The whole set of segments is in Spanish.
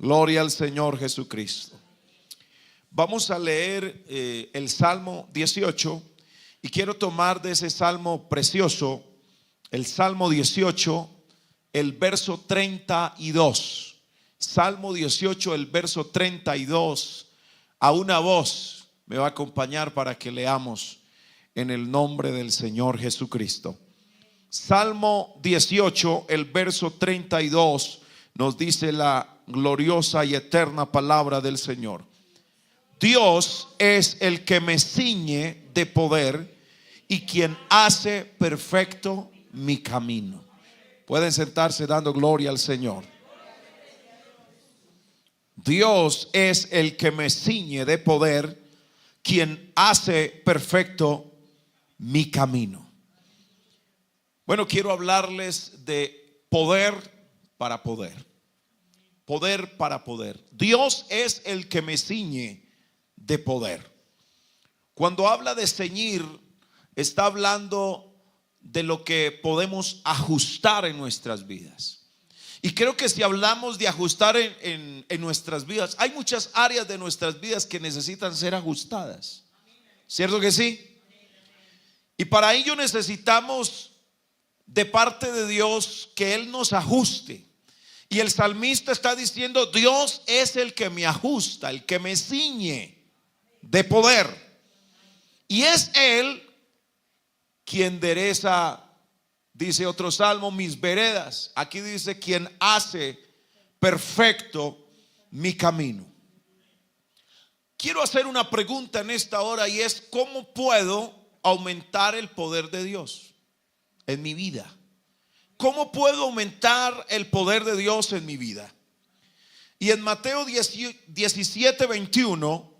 Gloria al Señor Jesucristo. Vamos a leer el Salmo 18 y quiero tomar de ese salmo precioso, el Salmo 18, el verso 32. Salmo 18, el verso 32. A una voz me va a acompañar para que leamos en el nombre del Señor Jesucristo. Salmo 18, el verso 32 nos dice la gloriosa y eterna palabra del Señor. Dios es el que me ciñe de poder y quien hace perfecto mi camino. Pueden sentarse dando gloria al Señor. Dios es el que me ciñe de poder, quien hace perfecto mi camino. Bueno, quiero hablarles de poder para poder. Poder para poder. Dios es el que me ciñe de poder. Cuando habla de ceñir, está hablando de lo que podemos ajustar en nuestras vidas. Y creo que si hablamos de ajustar en nuestras vidas, hay muchas áreas de nuestras vidas que necesitan ser ajustadas. ¿Cierto que sí? Y para ello necesitamos de parte de Dios que Él nos ajuste. Y el salmista está diciendo: Dios es el que me ajusta, el que me ciñe de poder. Y es Él quien endereza, dice otro salmo, mis veredas. Aquí dice quien hace perfecto mi camino. Quiero hacer una pregunta en esta hora y es: ¿cómo puedo aumentar el poder de Dios en mi vida? ¿Cómo puedo aumentar el poder de Dios en mi vida? Y en Mateo 17, 21,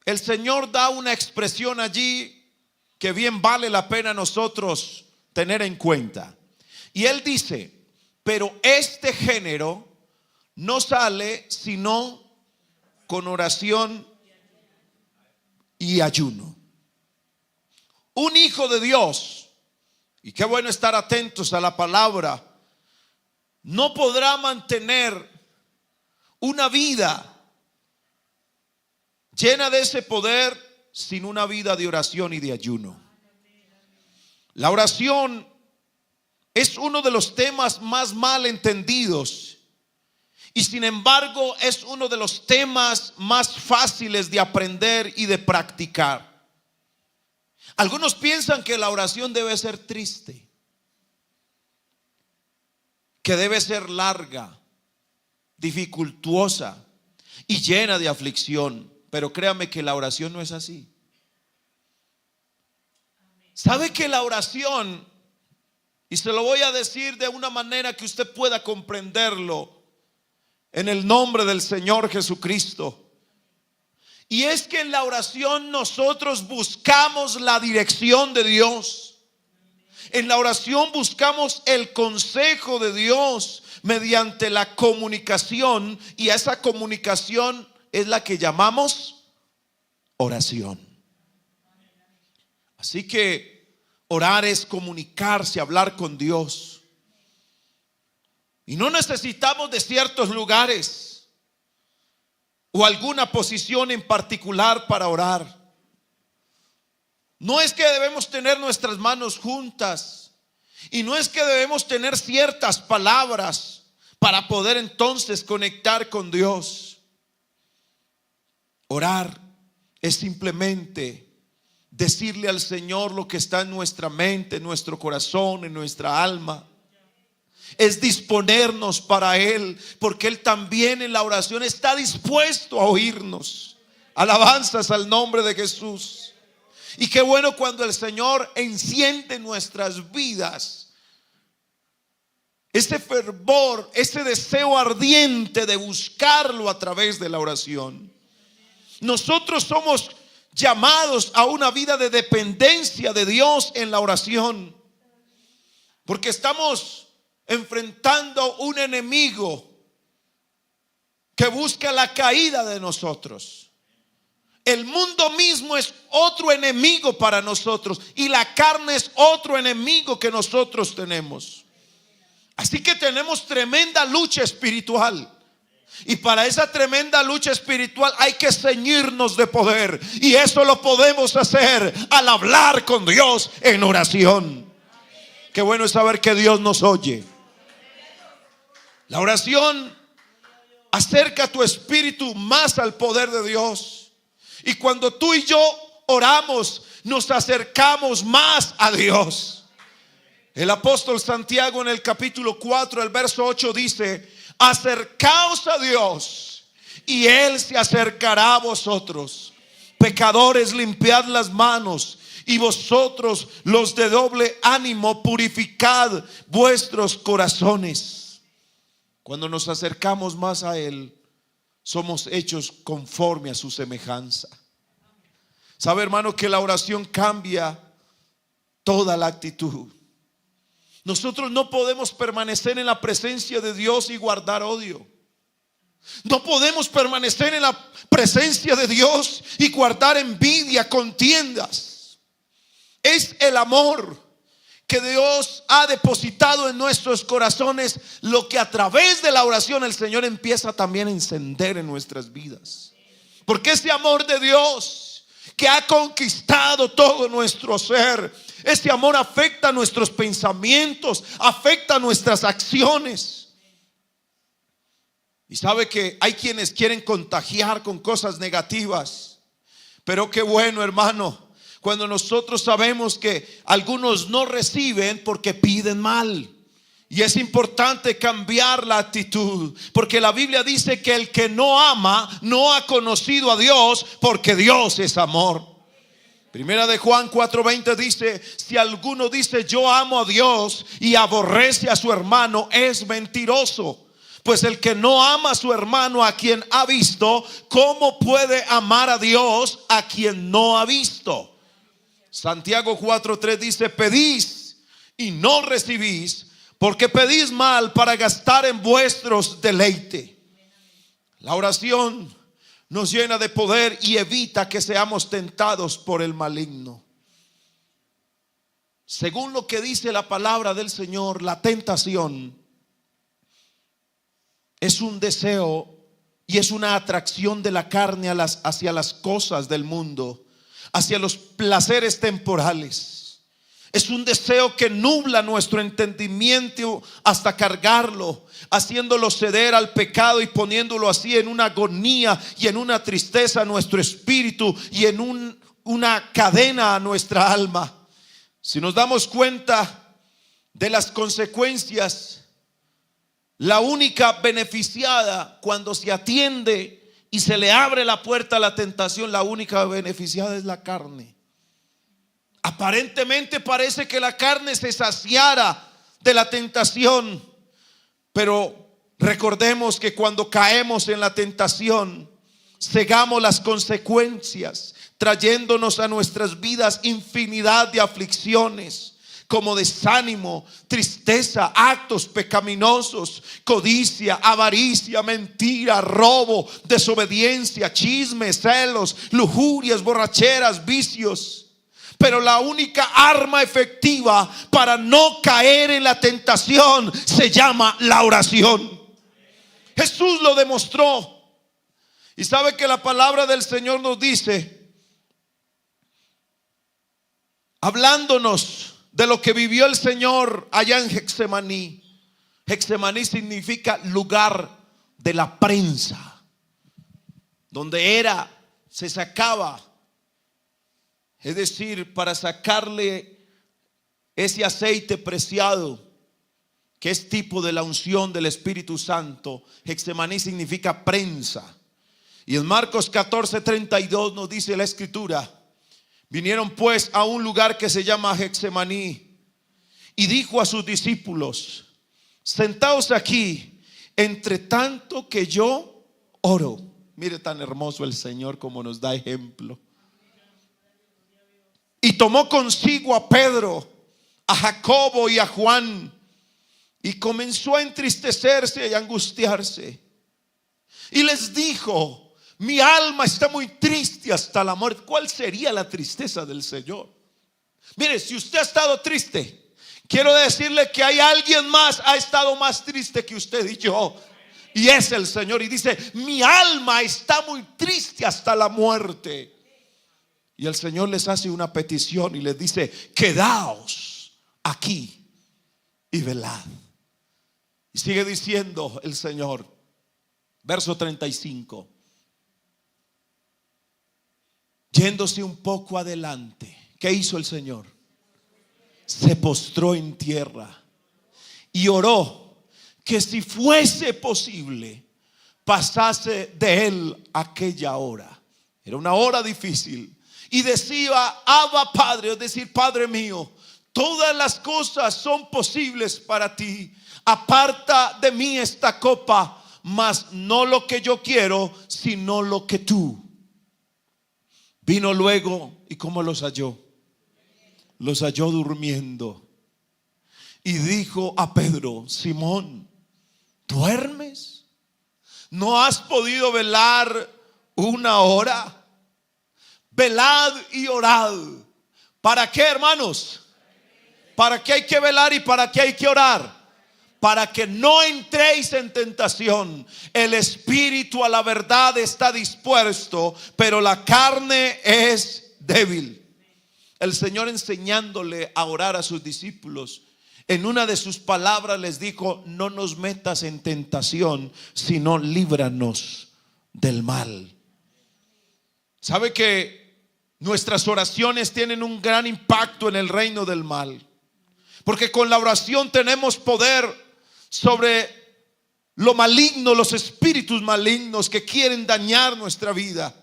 el Señor da una expresión allí que bien vale la pena nosotros tener en cuenta. Y Él dice: pero este género no sale sino con oración y ayuno. Un hijo de Dios, y qué bueno estar atentos a la palabra, no podrá mantener una vida llena de ese poder sin una vida de oración y de ayuno. La oración es uno de los temas más mal entendidos y sin embargo es uno de los temas más fáciles de aprender y de practicar. Algunos piensan que la oración debe ser triste, que debe ser larga, dificultuosa y llena de aflicción. Pero créame que la oración no es así. ¿Sabe que la oración, y se lo voy a decir de una manera que usted pueda comprenderlo en el nombre del Señor Jesucristo? Y es que en la oración nosotros buscamos la dirección de Dios. En la oración buscamos el consejo de Dios mediante la comunicación, y a esa comunicación es la que llamamos oración. Así que orar es comunicarse, hablar con Dios. Y no necesitamos de ciertos lugares o alguna posición en particular para orar. No es que debemos tener nuestras manos juntas, y no es que debemos tener ciertas palabras para poder entonces conectar con Dios. Orar es simplemente decirle al Señor lo que está en nuestra mente, en nuestro corazón, en nuestra alma. Es disponernos para Él, porque Él también en la oración está dispuesto a oírnos. Alabanzas al nombre de Jesús. Y qué bueno cuando el Señor enciende nuestras vidas ese fervor, ese deseo ardiente de buscarlo a través de la oración. Nosotros somos llamados a una vida de dependencia de Dios en la oración, porque estamos enfrentando un enemigo que busca la caída de nosotros. El mundo mismo es otro enemigo para nosotros, y la carne es otro enemigo que nosotros tenemos. Así que tenemos tremenda lucha espiritual. Y para esa tremenda lucha espiritual hay que ceñirnos de poder. Y eso lo podemos hacer al hablar con Dios en oración. Qué bueno es saber que Dios nos oye. La oración acerca tu espíritu más al poder de Dios. Y cuando tú y yo oramos, nos acercamos más a Dios. El apóstol Santiago en el capítulo 4, el verso 8 dice: acercaos a Dios y Él se acercará a vosotros. Pecadores, limpiad las manos, y vosotros los de doble ánimo, purificad vuestros corazones. Cuando nos acercamos más a Él, somos hechos conforme a su semejanza. Sabe, hermano, que la oración cambia toda la actitud. Nosotros no podemos permanecer en la presencia de Dios y guardar odio. No podemos permanecer en la presencia de Dios y guardar envidia, contiendas. Es el amor que Dios ha depositado en nuestros corazones lo que a través de la oración el Señor empieza también a encender en nuestras vidas. Porque ese amor de Dios que ha conquistado todo nuestro ser, este amor afecta nuestros pensamientos, afecta nuestras acciones. Y sabe que hay quienes quieren contagiar con cosas negativas. Pero qué bueno, hermano, cuando nosotros sabemos que algunos no reciben porque piden mal. Y es importante cambiar la actitud, porque la Biblia dice que el que no ama no ha conocido a Dios, porque Dios es amor. Primera de Juan 4:20 dice: si alguno dice yo amo a Dios y aborrece a su hermano, es mentiroso. Pues el que no ama a su hermano a quien ha visto, ¿cómo puede amar a Dios a quien no ha visto? Santiago 4:3 dice: pedís y no recibís, porque pedís mal para gastar en vuestros deleites. La oración nos llena de poder y evita que seamos tentados por el maligno. Según lo que dice la palabra del Señor, la tentación es un deseo y es una atracción de la carne hacia las cosas del mundo, hacia los placeres temporales. Es un deseo que nubla nuestro entendimiento hasta cargarlo, haciéndolo ceder al pecado y poniéndolo así en una agonía y en una tristeza a nuestro espíritu y en una cadena a nuestra alma. Si nos damos cuenta de las consecuencias, la única beneficiada cuando se atiende y se le abre la puerta a la tentación, la única beneficiada es la carne. Aparentemente parece que la carne se saciara de la tentación, pero recordemos que cuando caemos en la tentación, cegamos las consecuencias, trayéndonos a nuestras vidas infinidad de aflicciones, como desánimo, tristeza, actos pecaminosos, codicia, avaricia, mentira, robo, desobediencia, chismes, celos, lujurias, borracheras, vicios. Pero la única arma efectiva para no caer en la tentación se llama la oración. Jesús lo demostró. Y sabe que la palabra del Señor nos dice, hablándonos de lo que vivió el Señor allá en Getsemaní. Getsemaní significa lugar de la prensa, donde se sacaba, es decir, para sacarle ese aceite preciado, que es tipo de la unción del Espíritu Santo. Getsemaní significa prensa. Y en Marcos 14:32 nos dice la escritura: vinieron pues a un lugar que se llama Getsemaní, y dijo a sus discípulos: sentaos aquí, entre tanto que yo oro. Mire tan hermoso el Señor como nos da ejemplo. Y tomó consigo a Pedro, a Jacobo y a Juan, y comenzó a entristecerse y a angustiarse. Y les dijo: mi alma está muy triste hasta la muerte. ¿Cuál sería la tristeza del Señor? Mire, si usted ha estado triste, quiero decirle que hay alguien más ha estado más triste que usted y yo. Y es el Señor. Y dice: mi alma está muy triste hasta la muerte. Y el Señor les hace una petición y les dice: quedaos aquí y velad. Y sigue diciendo el Señor, verso 35, yéndose un poco adelante, ¿qué hizo el Señor? Se postró en tierra y oró que si fuese posible pasase de él aquella hora. Era una hora difícil. Y decía: Abba Padre, es decir, Padre mío, todas las cosas son posibles para ti. Aparta de mí esta copa, mas no lo que yo quiero, sino lo que tú. Vino luego, ¿y cómo los halló? Los halló durmiendo. Y dijo a Pedro: Simón, ¿duermes? ¿No has podido velar una hora? Velad y orad. ¿Para qué, hermanos? ¿Para qué hay que velar y para qué hay que orar? Para que no entréis en tentación. El espíritu a la verdad está dispuesto, pero la carne es débil. El Señor, enseñándole a orar a sus discípulos, en una de sus palabras les dijo: no nos metas en tentación, sino líbranos del mal. ¿Sabe que nuestras oraciones tienen un gran impacto en el reino del mal? Porque con la oración tenemos poder sobre lo maligno, los espíritus malignos que quieren dañar nuestra vida.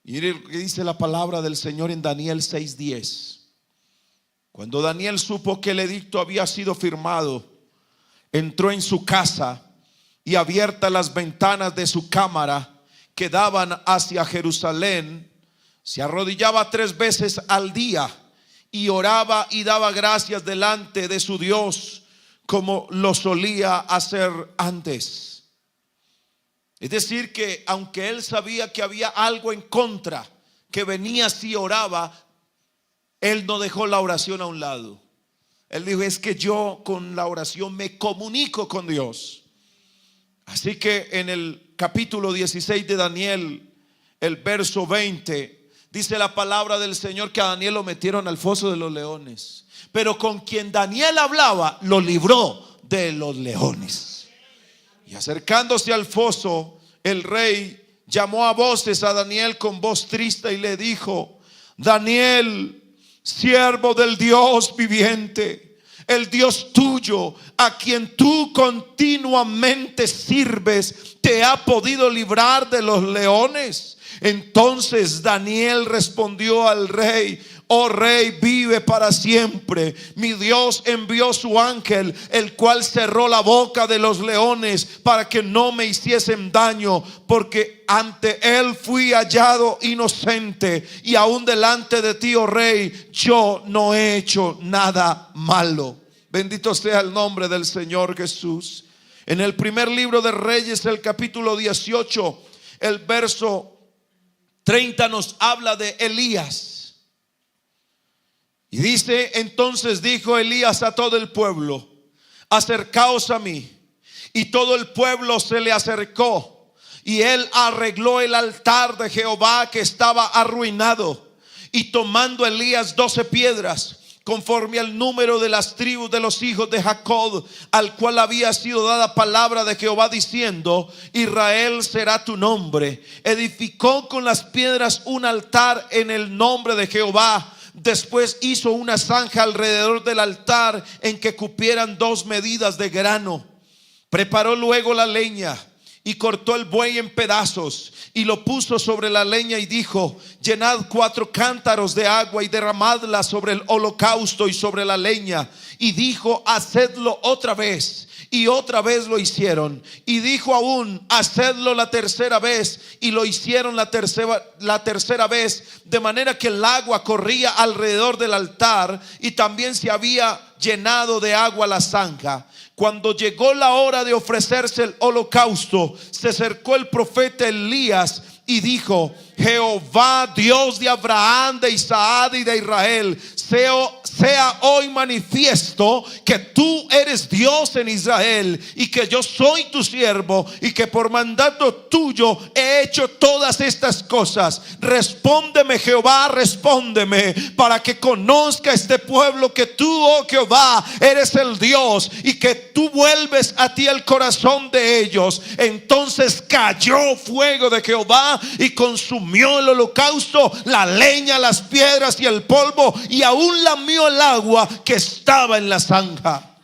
Mire lo que dice la palabra del Señor en Daniel 6:10. Cuando Daniel supo que el edicto había sido firmado, entró en su casa y, abiertas las ventanas de su cámara que daban hacia Jerusalén, se arrodillaba 3 veces al día y oraba y daba gracias delante de su Dios, como lo solía hacer antes. Es decir, que aunque él sabía que había algo en contra, que venía si oraba, él no dejó la oración a un lado. Él dijo: es que yo con la oración me comunico con Dios. Así que en el capítulo 16 de Daniel, el verso 20, dice la palabra del Señor que a Daniel lo metieron al foso de los leones, pero con quien Daniel hablaba lo libró de los leones. Y acercándose al foso, el rey llamó a voces a Daniel con voz triste y le dijo: Daniel, siervo del Dios viviente, el Dios tuyo, a quien tú continuamente sirves, ¿te ha podido librar de los leones? Entonces Daniel respondió al rey: oh rey, vive para siempre. Mi Dios envió su ángel, el cual cerró la boca de los leones para que no me hiciesen daño, porque ante él fui hallado inocente, y aún delante de ti, oh rey, yo no he hecho nada malo. Bendito sea el nombre del Señor Jesús. En el primer libro de Reyes, el capítulo 18, el verso 30 nos habla de Elías. Y dice: entonces dijo Elías a todo el pueblo: acercaos a mí. Y todo el pueblo se le acercó, y él arregló el altar de Jehová que estaba arruinado. Y tomando Elías 12 piedras, conforme al número de las tribus de los hijos de Jacob, al cual había sido dada palabra de Jehová diciendo: Israel será tu nombre, edificó con las piedras un altar en el nombre de Jehová. Después hizo una zanja alrededor del altar en que cupieran 2 medidas de grano. Preparó luego la leña y cortó el buey en pedazos y lo puso sobre la leña y dijo: llenad 4 cántaros de agua y derramadla sobre el holocausto y sobre la leña. Y dijo: hacedlo otra vez. Y otra vez lo hicieron. Y dijo aún: hacedlo la tercera vez. Y lo hicieron la tercera vez, de manera que el agua corría alrededor del altar, y también se había llenado de agua la zanja. Cuando llegó la hora de ofrecerse el holocausto, se acercó el profeta Elías y dijo: Jehová, Dios de Abraham, de Isaac y de Israel, sea hoy manifiesto que tú eres Dios en Israel y que yo soy tu siervo y que por mandato tuyo he hecho todas estas cosas. Respóndeme, Jehová, respóndeme, para que conozca este pueblo que tú, oh Jehová, eres el Dios y que tú vuelves a ti el corazón de ellos. Entonces cayó fuego de Jehová y consumió el holocausto, la leña, las piedras y el polvo, y aún lamió el agua que estaba en la zanja.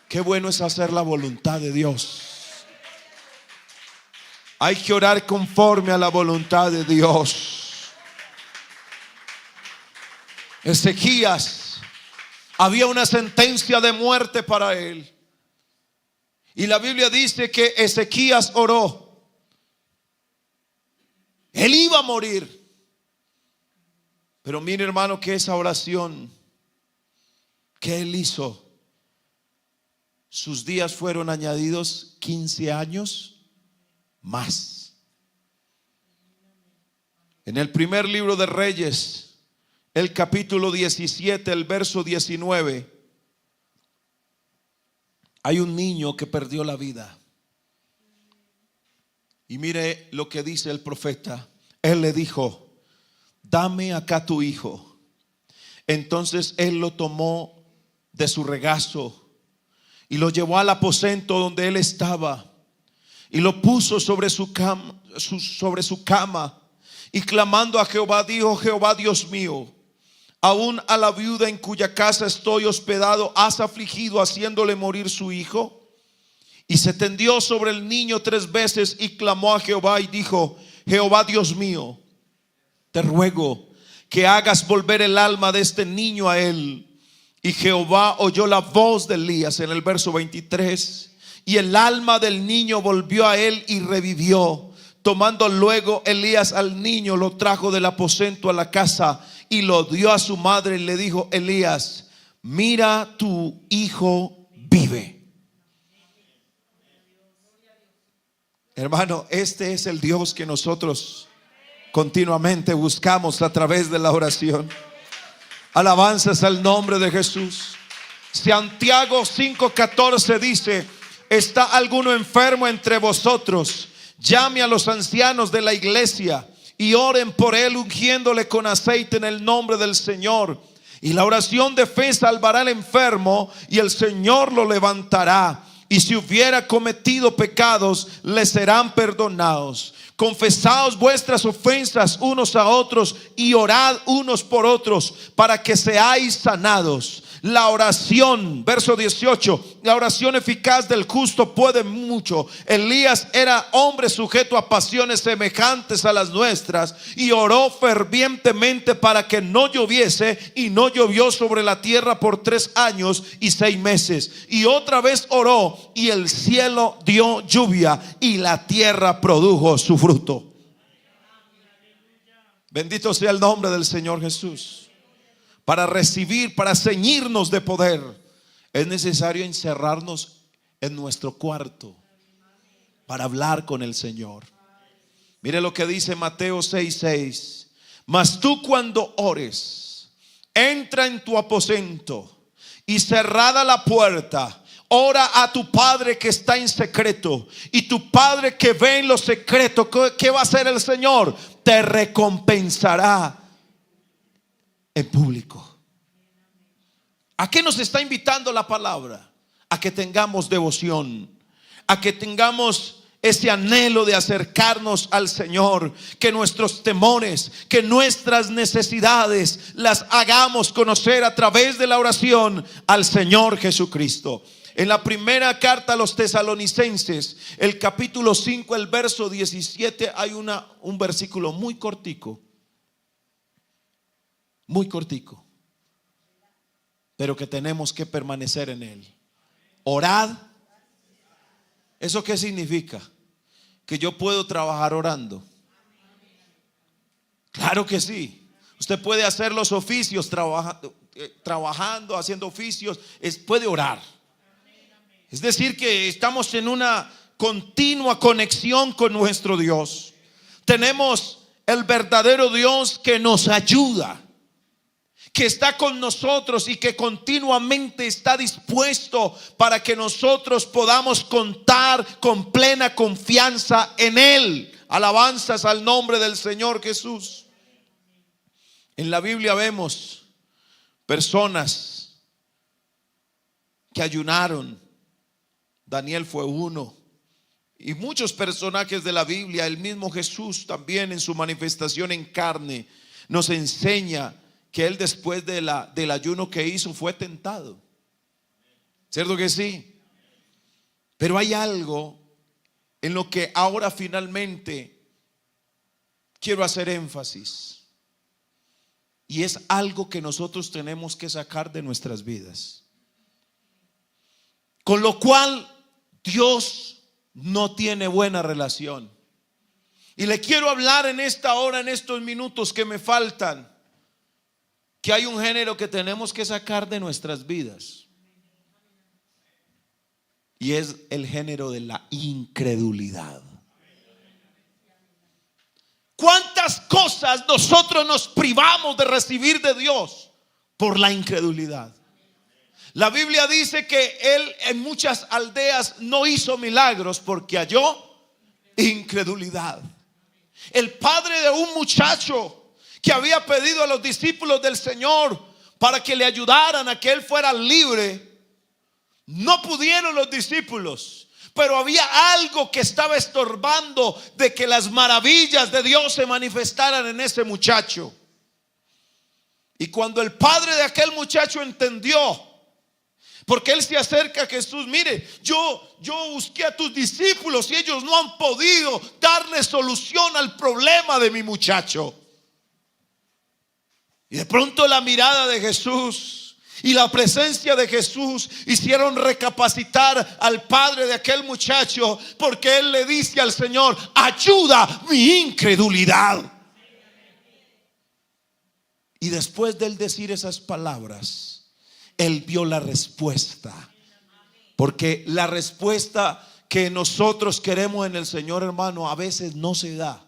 Qué bueno es hacer la voluntad de Dios. Hay que orar conforme a la voluntad de Dios. Ezequías, había una sentencia de muerte para él. Y la Biblia dice que Ezequías oró. Él iba a morir. Pero mire, hermano, que esa oración que él hizo, sus días fueron añadidos 15 años más. En el primer libro de Reyes, el capítulo 17, el verso 19, hay un niño que perdió la vida. Y mire lo que dice el profeta. Él le dijo: dame acá tu hijo. Entonces él lo tomó de su regazo y lo llevó al aposento donde él estaba y lo puso sobre su cama, y clamando a Jehová dijo: Jehová Dios mío, aún a la viuda en cuya casa estoy hospedado has afligido, haciéndole morir su hijo. Y se tendió sobre el niño 3 veces y clamó a Jehová y dijo: Jehová Dios mío, te ruego que hagas volver el alma de este niño a él. Y Jehová oyó la voz de Elías en el verso 23, y el alma del niño volvió a él y revivió. Tomando luego Elías al niño, lo trajo del aposento a la casa y lo dio a su madre y le dijo: Elías, mira, tu hijo vive. Hermano, este es el Dios que nosotros continuamente buscamos a través de la oración. Alabanzas al nombre de Jesús. Santiago 5:14 dice: ¿está alguno enfermo entre vosotros? Llame a los ancianos de la iglesia y oren por él, ungiéndole con aceite en el nombre del Señor. Y la oración de fe salvará al enfermo, y el Señor lo levantará. Y si hubiera cometido pecados, le serán perdonados. Confesaos vuestras ofensas unos a otros y orad unos por otros para que seáis sanados. La oración, verso 18, la oración eficaz del justo puede mucho. Elías era hombre sujeto a pasiones semejantes a las nuestras y oró fervientemente para que no lloviese, y no llovió sobre la tierra por 3 años y 6 meses. Y otra vez oró y el cielo dio lluvia y la tierra produjo su fruto. Bendito sea el nombre del Señor Jesús. Para recibir, para ceñirnos de poder, es necesario encerrarnos en nuestro cuarto para hablar con el Señor. Mire lo que dice Mateo 6:6. Mas tú, cuando ores, entra en tu aposento y cerrada la puerta, ora a tu Padre que está en secreto, y tu Padre que ve en lo secreto, ¿qué va a hacer el Señor? Te recompensará en público. ¿A qué nos está invitando la palabra? A que tengamos devoción, a que tengamos ese anhelo de acercarnos al Señor, que nuestros temores, que nuestras necesidades las hagamos conocer a través de la oración al Señor Jesucristo. En la primera carta a los Tesalonicenses, el capítulo 5, el verso 17, hay un versículo muy cortico, pero que tenemos que permanecer en él. Orad. ¿Eso qué significa? Que yo puedo trabajar orando. Claro que sí. Usted puede hacer los oficios trabajando, haciendo oficios, puede orar. Es decir, que estamos en una continua conexión con nuestro Dios. Tenemos el verdadero Dios que nos ayuda, que está con nosotros y que continuamente está dispuesto para que nosotros podamos contar con plena confianza en Él. Alabanzas al nombre del Señor Jesús. En la Biblia vemos personas que ayunaron. Daniel fue uno. Y muchos personajes de la Biblia. El mismo Jesús también en su manifestación en carne nos enseña que Él después del ayuno que hizo fue tentado. ¿Cierto que sí? Pero hay algo en lo que ahora finalmente quiero hacer énfasis. Y es algo que nosotros tenemos que sacar de nuestras vidas. Con lo cual Dios no tiene buena relación. Y le quiero hablar en esta hora, en estos minutos que me faltan, que hay un género que tenemos que sacar de nuestras vidas. Y es el género de la incredulidad. ¿Cuántas cosas nosotros nos privamos de recibir de Dios por la incredulidad? La Biblia dice que Él en muchas aldeas no hizo milagros porque halló incredulidad. El padre de un muchacho que había pedido a los discípulos del Señor para que le ayudaran a que él fuera libre, no pudieron los discípulos, pero había algo que estaba estorbando de que las maravillas de Dios se manifestaran en ese muchacho. Y cuando el padre de aquel muchacho entendió, porque él se acerca a Jesús: mire, yo busqué a tus discípulos y ellos no han podido darle solución al problema de mi muchacho. Y de pronto la mirada de Jesús y la presencia de Jesús hicieron recapacitar al padre de aquel muchacho, porque él le dice al Señor: ayuda mi incredulidad. Y después de él decir esas palabras, él vio la respuesta. Porque la respuesta que nosotros queremos en el Señor, hermano, a veces no se da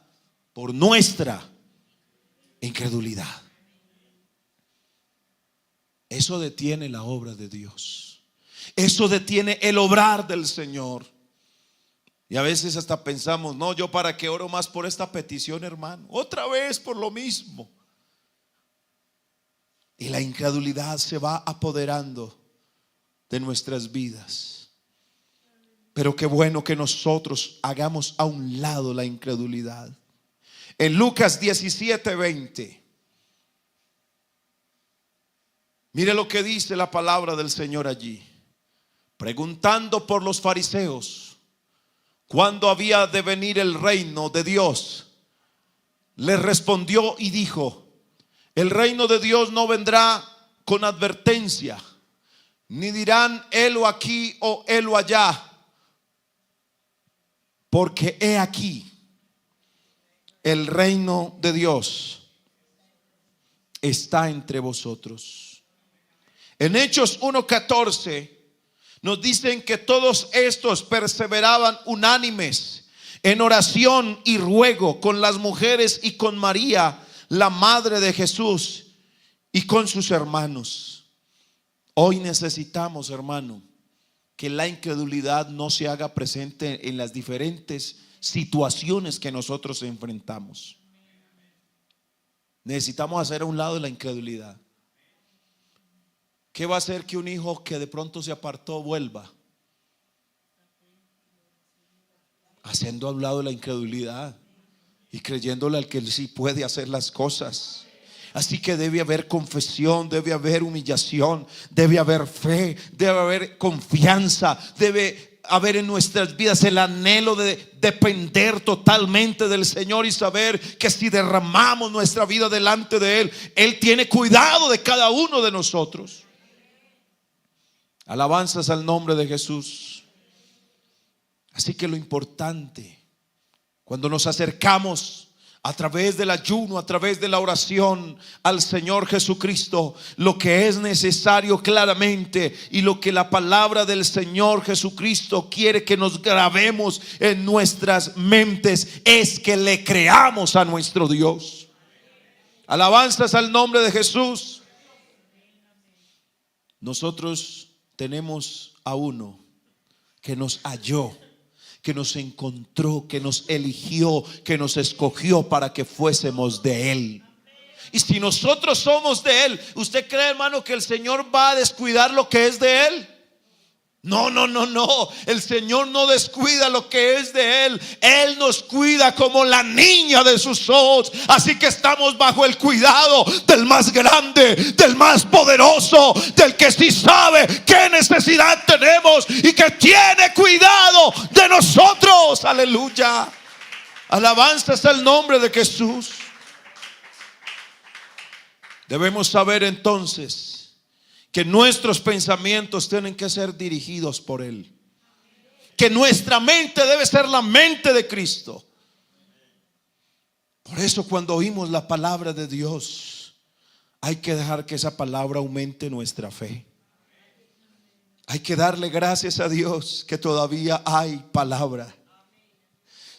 por nuestra incredulidad. Eso detiene la obra de Dios. Eso detiene el obrar del Señor. Y a veces hasta pensamos: no, yo para qué oro más por esta petición, hermano, otra vez por lo mismo. Y la incredulidad se va apoderando de nuestras vidas. Pero qué bueno que nosotros hagamos a un lado la incredulidad. En Lucas 17:20, mire lo que dice la palabra del Señor allí. Preguntando por los fariseos cuándo había de venir el reino de Dios, les respondió y dijo: el reino de Dios no vendrá con advertencia, ni dirán helo aquí o helo allá, porque he aquí, el reino de Dios está entre vosotros. En Hechos 1:14 nos dicen que todos estos perseveraban unánimes en oración y ruego con las mujeres y con María, la madre de Jesús, y con sus hermanos. Hoy necesitamos, hermano, que la incredulidad no se haga presente en las diferentes situaciones que nosotros enfrentamos. Necesitamos hacer a un lado la incredulidad. ¿Qué va a hacer que un hijo que de pronto se apartó vuelva? Haciendo a un lado la incredulidad y creyéndole al que sí puede hacer las cosas. Así que debe haber confesión, debe haber humillación, debe haber fe, debe haber confianza, debe haber en nuestras vidas el anhelo de depender totalmente del Señor y saber que si derramamos nuestra vida delante de Él, Él tiene cuidado de cada uno de nosotros. Alabanzas al nombre de Jesús. Así que lo importante, cuando nos acercamos a través del ayuno, a través de la oración al Señor Jesucristo, lo que es necesario claramente y lo que la palabra del Señor Jesucristo quiere que nos grabemos en nuestras mentes es que le creamos a nuestro Dios. Alabanzas al nombre de Jesús. Nosotros tenemos a uno que nos halló, que nos encontró, que nos eligió, que nos escogió para que fuésemos de Él. Y si nosotros somos de Él, ¿usted cree, hermano, que el Señor va a descuidar lo que es de Él? No, no, no, no. El Señor no descuida lo que es de Él. Él nos cuida como la niña de sus ojos. Así que estamos bajo el cuidado del más grande, del más poderoso, del que sí sabe qué necesidad tenemos y que tiene cuidado de nosotros. Aleluya. Alabanza es el nombre de Jesús. Debemos saber entonces que nuestros pensamientos tienen que ser dirigidos por Él, que nuestra mente debe ser la mente de Cristo. Por eso cuando oímos la palabra de Dios, hay que dejar que esa palabra aumente nuestra fe. Hay que darle gracias a Dios que todavía hay palabra.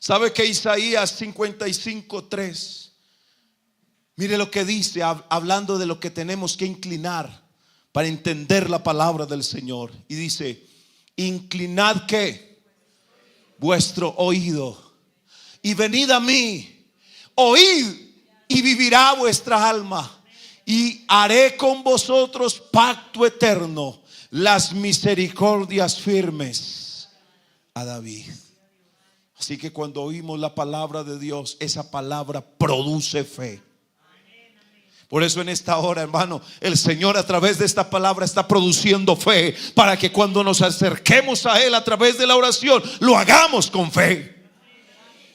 ¿Sabe que Isaías 55:3? Mire lo que dice, hablando de lo que tenemos que inclinar para entender la palabra del Señor. Y dice: inclinad ¿qué? Vuestro oído y venid a mí, oíd y vivirá vuestra alma, y haré con vosotros pacto eterno, las misericordias firmes a David. Así que cuando oímos la palabra de Dios, esa palabra produce fe. Por eso en esta hora, hermano, el Señor a través de esta palabra está produciendo fe, para que cuando nos acerquemos a Él a través de la oración, lo hagamos con fe.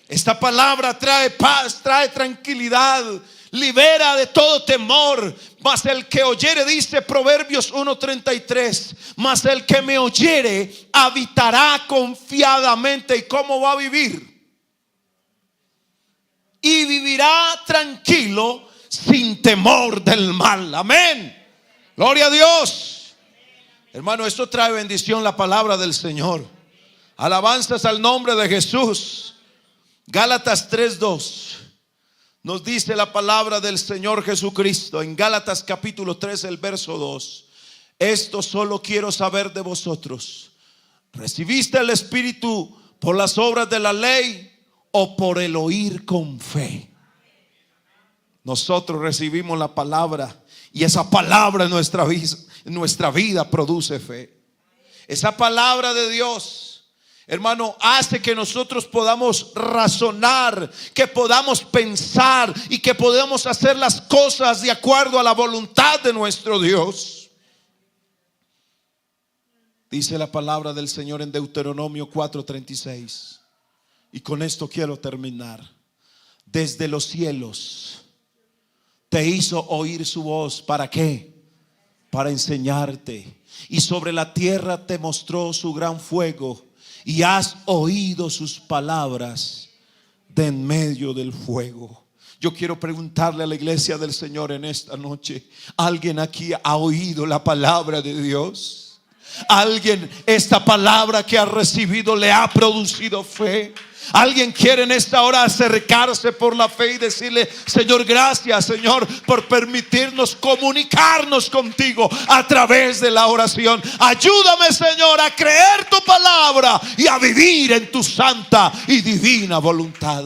Esta palabra trae paz, trae tranquilidad, libera de todo temor. Mas el que oyere, dice Proverbios 1:33, mas el que me oyere habitará confiadamente. ¿Y cómo va a vivir? Y vivirá tranquilo, sin temor del mal. Amén. Gloria a Dios. Hermano, esto trae bendición, la palabra del Señor. Alabanzas al nombre de Jesús. Gálatas 3:2 nos dice la palabra del Señor Jesucristo. En Gálatas capítulo 3, el verso 2: esto solo quiero saber de vosotros: ¿recibiste el Espíritu por las obras de la ley o por el oír con fe? Nosotros recibimos la palabra, y esa palabra en nuestra vida produce fe. Esa palabra de Dios, hermano, hace que nosotros podamos razonar, que podamos pensar y que podamos hacer las cosas de acuerdo a la voluntad de nuestro Dios. Dice la palabra del Señor en Deuteronomio 4:36, y con esto quiero terminar: desde los cielos te hizo oír su voz. ¿Para qué? Para enseñarte. Y sobre la tierra te mostró su gran fuego, y has oído sus palabras de en medio del fuego. Yo quiero preguntarle a la iglesia del Señor en esta noche: ¿alguien aquí ha oído la palabra de Dios? ¿Alguien, esta palabra que ha recibido, le ha producido fe? ¿Alguien quiere en esta hora acercarse por la fe y decirle: Señor, gracias, Señor, por permitirnos comunicarnos contigo a través de la oración? Ayúdame, Señor, a creer tu palabra y a vivir en tu santa y divina voluntad.